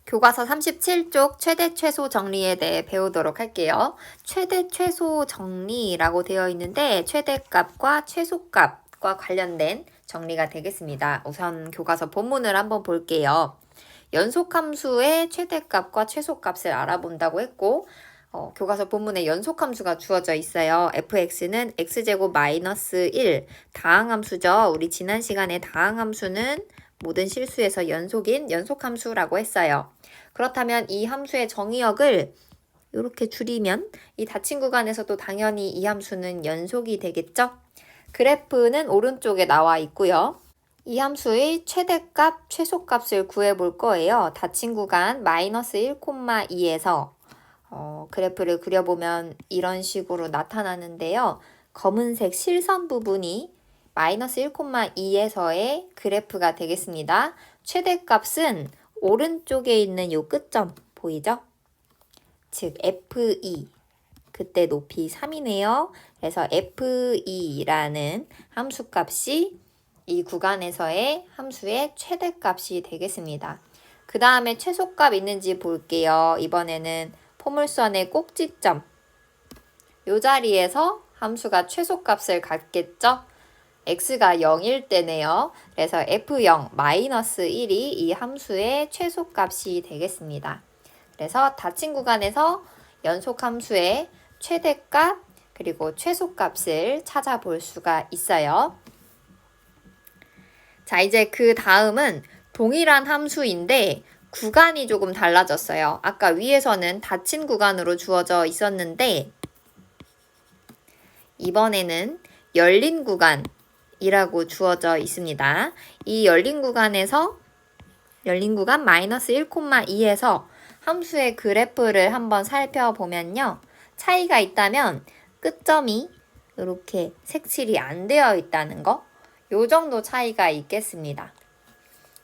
교과서 37쪽 최대 최소 정리에 대해 배우도록 할게요. 최대 최소 정리라고 되어 있는데 최대값과 최소값과 관련된 정리가 되겠습니다. 우선 교과서 본문을 한번 볼게요. 연속함수의 최대값과 최소값을 알아본다고 했고 교과서 본문에 연속함수가 주어져 있어요. fx는 x제곱 마이너스 1 다항함수죠. 우리 지난 시간에 다항함수는 모든 실수에서 연속인 연속함수라고 했어요. 그렇다면 이 함수의 정의역을 이렇게 줄이면 이 닫힌 구간에서도 당연히 이 함수는 연속이 되겠죠? 그래프는 오른쪽에 나와 있고요. 이 함수의 최대값, 최소값을 구해볼 거예요. 닫힌 구간 마이너스 1,2에서 그래프를 그려보면 이런 식으로 나타나는데요. 검은색 실선 부분이 마이너스 1,2에서의 그래프가 되겠습니다. 최대값은 오른쪽에 있는 요 끝점 보이죠? 즉 F2 그때 높이 3이네요. 그래서 F2라는 함수값이 이 구간에서의 함수의 최대값이 되겠습니다. 그 다음에 최소값 있는지 볼게요. 이번에는 포물선의 꼭지점 이 자리에서 함수가 최소값을 갖겠죠? x가 0일 때네요. 그래서 f0 마이너스 1이 이 함수의 최소값이 되겠습니다. 그래서 닫힌 구간에서 연속함수의 최대값 그리고 최소값을 찾아볼 수가 있어요. 자, 이제 그 다음은 동일한 함수인데 구간이 조금 달라졌어요. 아까 위에서는 닫힌 구간으로 주어져 있었는데 이번에는 열린 구간이라고 주어져 있습니다. 이 열린 구간에서 열린 구간 마이너스 1,2에서 함수의 그래프를 한번 살펴보면요. 차이가 있다면 끝점이 이렇게 색칠이 안 되어 있다는 거, 요 정도 차이가 있겠습니다.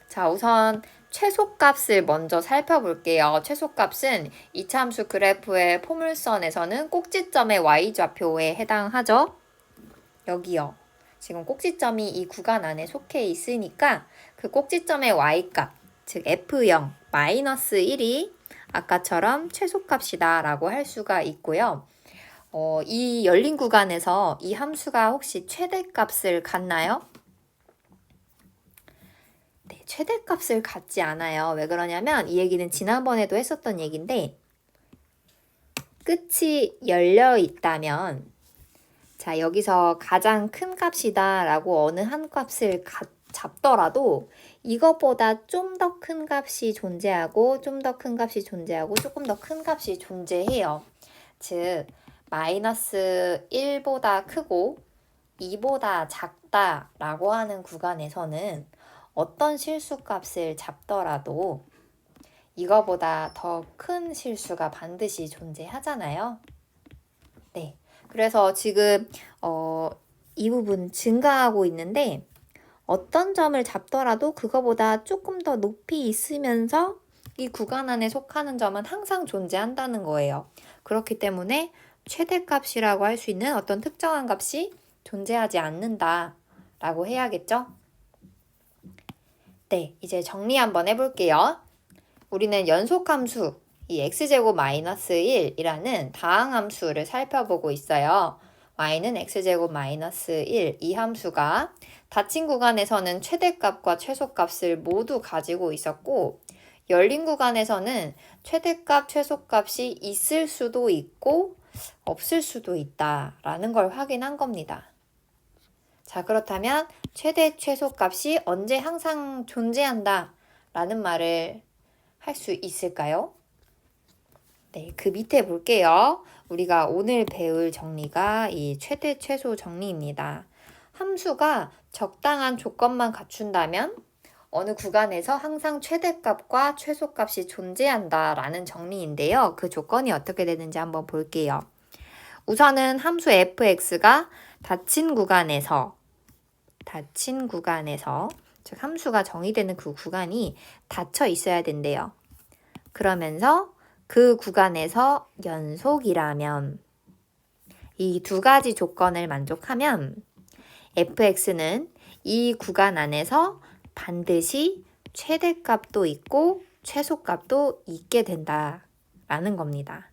자, 우선 최소값을 먼저 살펴볼게요. 최소값은 이차함수 그래프의 포물선에서는 꼭지점의 y좌표에 해당하죠. 여기요. 지금 꼭지점이 이 구간 안에 속해 있으니까 그 꼭지점의 y값, 즉 f0 마이너스 1이 아까처럼 최소값이다 라고 할 수가 있고요. 이 열린 구간에서 이 함수가 혹시 최대값을 갖나요? 네, 최대값을 갖지 않아요. 왜 그러냐면 이 얘기는 지난번에도 했었던 얘기인데 끝이 열려 있다면 자, 여기서 가장 큰 값이다 라고 어느 한 값을 잡더라도 이것보다 좀 더 큰 값이 존재하고 좀 더 큰 값이 존재하고 조금 더 큰 값이 존재해요. 즉 마이너스 1보다 크고 2보다 작다 라고 하는 구간에서는 어떤 실수값을 잡더라도 이거보다 더 큰 실수가 반드시 존재하잖아요. 네, 그래서 지금 이 부분 증가하고 있는데 어떤 점을 잡더라도 그거보다 조금 더 높이 있으면서 이 구간 안에 속하는 점은 항상 존재한다는 거예요. 그렇기 때문에 최대값이라고 할 수 있는 어떤 특정한 값이 존재하지 않는다라고 해야겠죠? 네, 이제 정리 한번 해볼게요. 우리는 연속함수, 이 x제곱 마이너스 1이라는 다항함수를 살펴보고 있어요. y는 x제곱 마이너스 1, 이 함수가 닫힌 구간에서는 최대값과 최소값을 모두 가지고 있었고 열린 구간에서는 최대값, 최소값이 있을 수도 있고 없을 수도 있다라는 걸 확인한 겁니다. 자, 그렇다면 최대, 최소값이 언제 항상 존재한다 라는 말을 할 수 있을까요? 네, 그 밑에 볼게요. 우리가 오늘 배울 정리가 이 최대, 최소 정리입니다. 함수가 적당한 조건만 갖춘다면 어느 구간에서 항상 최대값과 최소값이 존재한다라는 정리인데요. 그 조건이 어떻게 되는지 한번 볼게요. 우선은 함수 fx가 닫힌 구간에서 즉 함수가 정의되는 그 구간이 닫혀 있어야 된대요. 그러면서 그 구간에서 연속이라면 이 두 가지 조건을 만족하면 fx는 이 구간 안에서 반드시 최대값도 있고 최소값도 있게 된다라는 겁니다.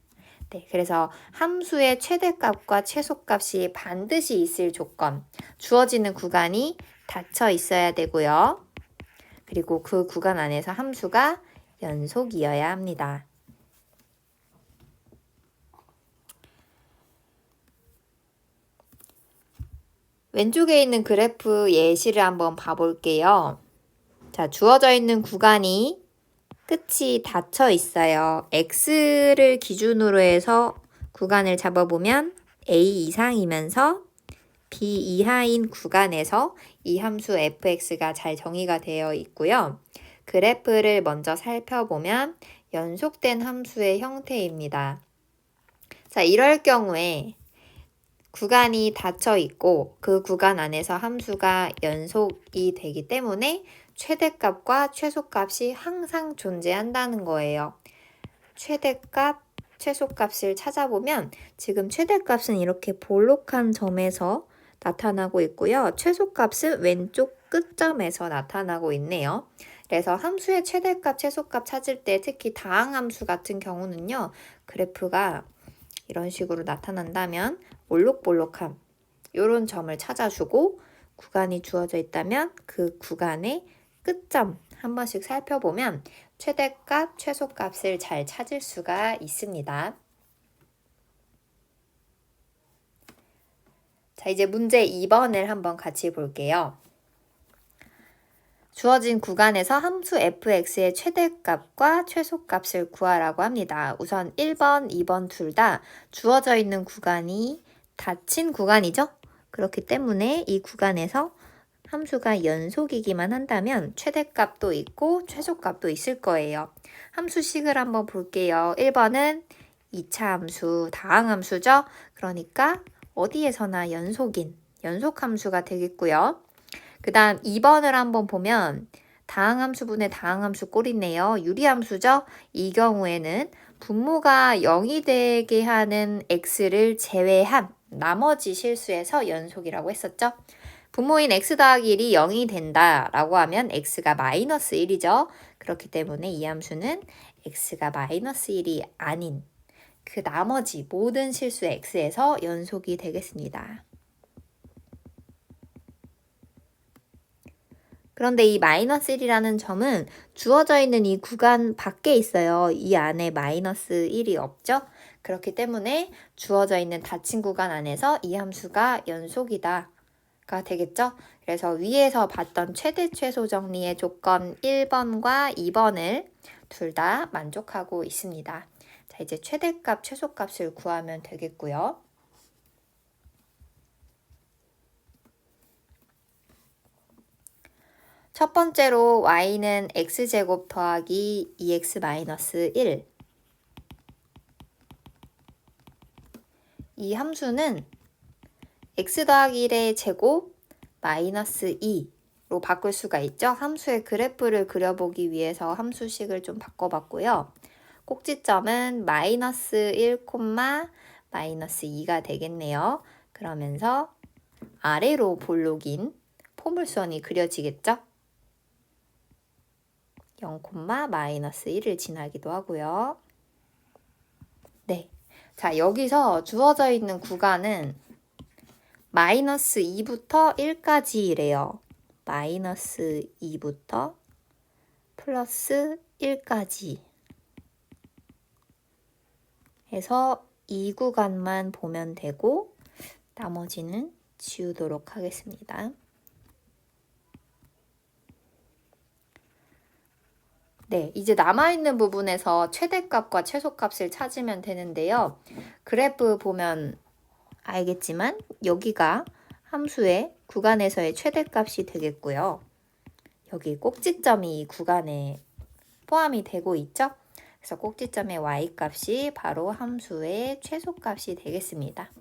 네, 그래서 함수의 최대값과 최소값이 반드시 있을 조건, 주어지는 구간이 닫혀 있어야 되고요. 그리고 그 구간 안에서 함수가 연속이어야 합니다. 왼쪽에 있는 그래프 예시를 한번 봐볼게요. 자, 주어져 있는 구간이 끝이 닫혀 있어요. X를 기준으로 해서 구간을 잡아보면 A 이상이면서 B 이하인 구간에서 이 함수 fx가 잘 정의가 되어 있고요. 그래프를 먼저 살펴보면 연속된 함수의 형태입니다. 자, 이럴 경우에 구간이 닫혀 있고 그 구간 안에서 함수가 연속이 되기 때문에 최대값과 최소값이 항상 존재한다는 거예요. 최대값, 최소값을 찾아보면 지금 최대값은 이렇게 볼록한 점에서 나타나고 있고요. 최소값은 왼쪽 끝점에서 나타나고 있네요. 그래서 함수의 최대값, 최소값 찾을 때 특히 다항함수 같은 경우는요. 그래프가 이런 식으로 나타난다면 볼록볼록함 이런 점을 찾아주고 구간이 주어져 있다면 그 구간의 끝점 한 번씩 살펴보면 최대값, 최소값을 잘 찾을 수가 있습니다. 자, 이제 문제 2번을 한번 같이 볼게요. 주어진 구간에서 함수 fx의 최대값과 최소값을 구하라고 합니다. 우선 1번, 2번 둘 다 주어져 있는 구간이 닫힌 구간이죠? 그렇기 때문에 이 구간에서 함수가 연속이기만 한다면 최대값도 있고 최소값도 있을 거예요. 함수식을 한번 볼게요. 1번은 2차 함수, 다항함수죠? 그러니까 어디에서나 연속함수가 되겠고요. 그 다음 2번을 한번 보면 다항함수분의 다항함수 꼴이네요. 유리함수죠? 이 경우에는 분모가 0이 되게 하는 x를 제외한 나머지 실수에서 연속이라고 했었죠? 분모인 x 더하기 1이 0이 된다라고 하면 x가 마이너스 1이죠. 그렇기 때문에 이 함수는 x가 마이너스 1이 아닌 그 나머지 모든 실수 x에서 연속이 되겠습니다. 그런데 이 마이너스 1이라는 점은 주어져 있는 이 구간 밖에 있어요. 이 안에 마이너스 1이 없죠? 그렇기 때문에 주어져 있는 닫힌 구간 안에서 이 함수가 연속이다. 가 되겠죠? 그래서 위에서 봤던 최대 최소 정리의 조건 1번과 2번을 둘 다 만족하고 있습니다. 자, 이제 최대값, 최소값을 구하면 되겠고요. 첫 번째로 y는 x제곱 더하기 2x-1 이 함수는 x 더하기 1의 제곱 마이너스 2로 바꿀 수가 있죠. 함수의 그래프를 그려보기 위해서 함수식을 좀 바꿔봤고요. 꼭지점은 마이너스 1, 마이너스 2가 되겠네요. 그러면서 아래로 볼록인 포물선이 그려지겠죠. 0, 마이너스 1을 지나기도 하고요. 네. 자, 여기서 주어져 있는 구간은 마이너스 2부터 1까지래요. 마이너스 2부터 플러스 1까지 해서 이 구간만 보면 되고 나머지는 지우도록 하겠습니다. 네, 이제 남아있는 부분에서 최대값과 최소값을 찾으면 되는데요. 그래프 보면 알겠지만 여기가 함수의 구간에서의 최대값이 되겠고요. 여기 꼭지점이 이 구간에 포함이 되고 있죠. 그래서 꼭지점의 y값이 바로 함수의 최소값이 되겠습니다.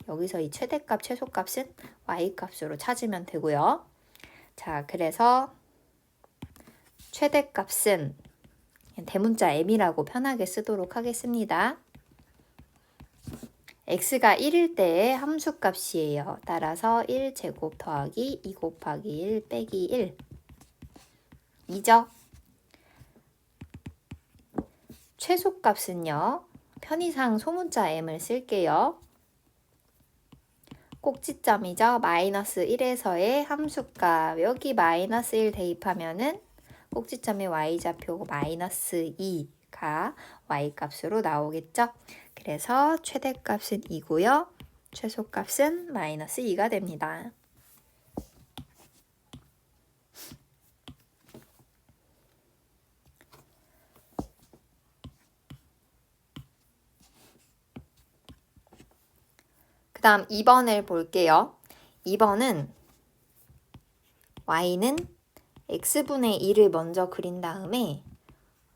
여기서 이 최대값, 최소값은 y값으로 찾으면 되고요. 자, 그래서 최대값은 대문자 m이라고 편하게 쓰도록 하겠습니다. x가 1일 때의 함수값이에요. 따라서 1제곱 더하기 2 곱하기 1 빼기 1 2죠. 최소값은요. 편의상 소문자 m을 쓸게요. 꼭지점이죠. 마이너스 1에서의 함수값. 여기 마이너스 1 대입하면은 꼭지점이 y좌표고 마이너스 2가 y값으로 나오겠죠. 그래서 최대값은 2고요. 최소값은 마이너스 2가 됩니다. 그 다음 2번을 볼게요. 2번은 y는 x분의 2를 먼저 그린 다음에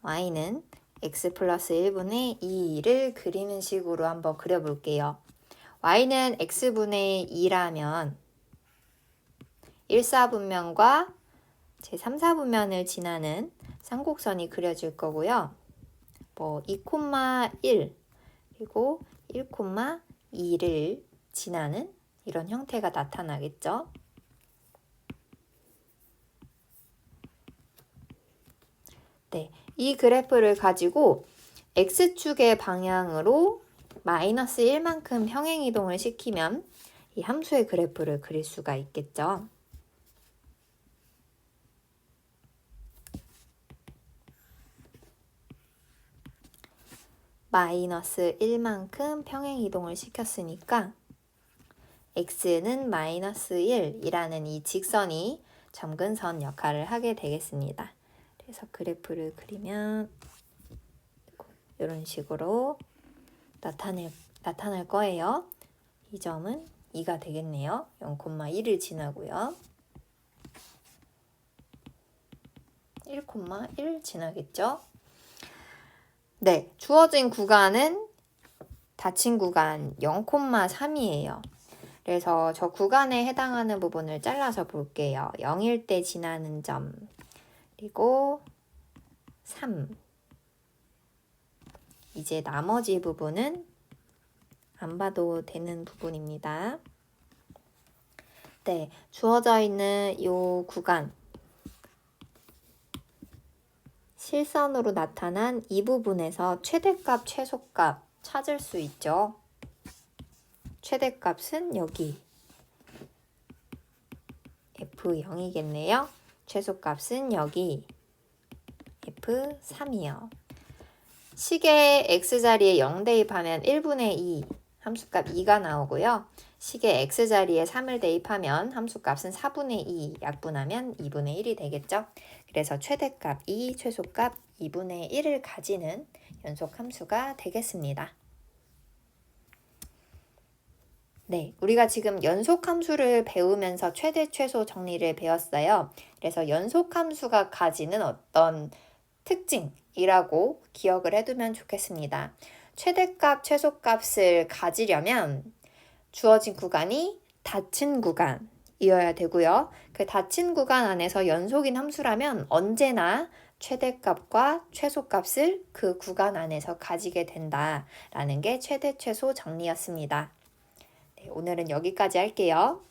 y는 x 플러스 1분의 2를 그리는 식으로 한번 그려볼게요. y는 x분의 2라면 1사분면과 제3사분면을 지나는 쌍곡선이 그려질 거고요. 2,1 그리고 1,2를 지나는 이런 형태가 나타나겠죠. 네, 이 그래프를 가지고 x축의 방향으로 마이너스 1만큼 평행이동을 시키면 이 함수의 그래프를 그릴 수가 있겠죠. 마이너스 1만큼 평행이동을 시켰으니까 x는 마이너스 1이라는 이 직선이 점근선 역할을 하게 되겠습니다. 그래서 그래프를 그리면 이런 식으로 나타날 거예요. 이 점은 2가 되겠네요. 0,1을 지나고요. 1,1 지나겠죠? 네, 주어진 구간은 닫힌 구간 0,3이에요. 그래서 저 구간에 해당하는 부분을 잘라서 볼게요. 0일 때 지나는 점, 그리고 3. 이제 나머지 부분은 안 봐도 되는 부분입니다. 네, 주어져 있는 이 구간, 실선으로 나타난 이 부분에서 최대값, 최소값 찾을 수 있죠. 최대값은 여기 F0이겠네요. 최소값은 여기 F3이요. 식의 x자리에 0 대입하면 1분의 2 함수값 2가 나오고요. 식의 x자리에 3을 대입하면 함수값은 4분의 2 약분하면 2분의 1이 되겠죠. 그래서 최대값 2, 최소값 2분의 1을 가지는 연속함수가 되겠습니다. 네, 우리가 지금 연속함수를 배우면서 최대, 최소 정리를 배웠어요. 그래서 연속함수가 가지는 어떤 특징이라고 기억을 해두면 좋겠습니다. 최대값, 최소값을 가지려면 주어진 구간이 닫힌 구간이어야 되고요. 그 닫힌 구간 안에서 연속인 함수라면 언제나 최대값과 최소값을 그 구간 안에서 가지게 된다라는 게 최대, 최소 정리였습니다. 네, 오늘은 여기까지 할게요.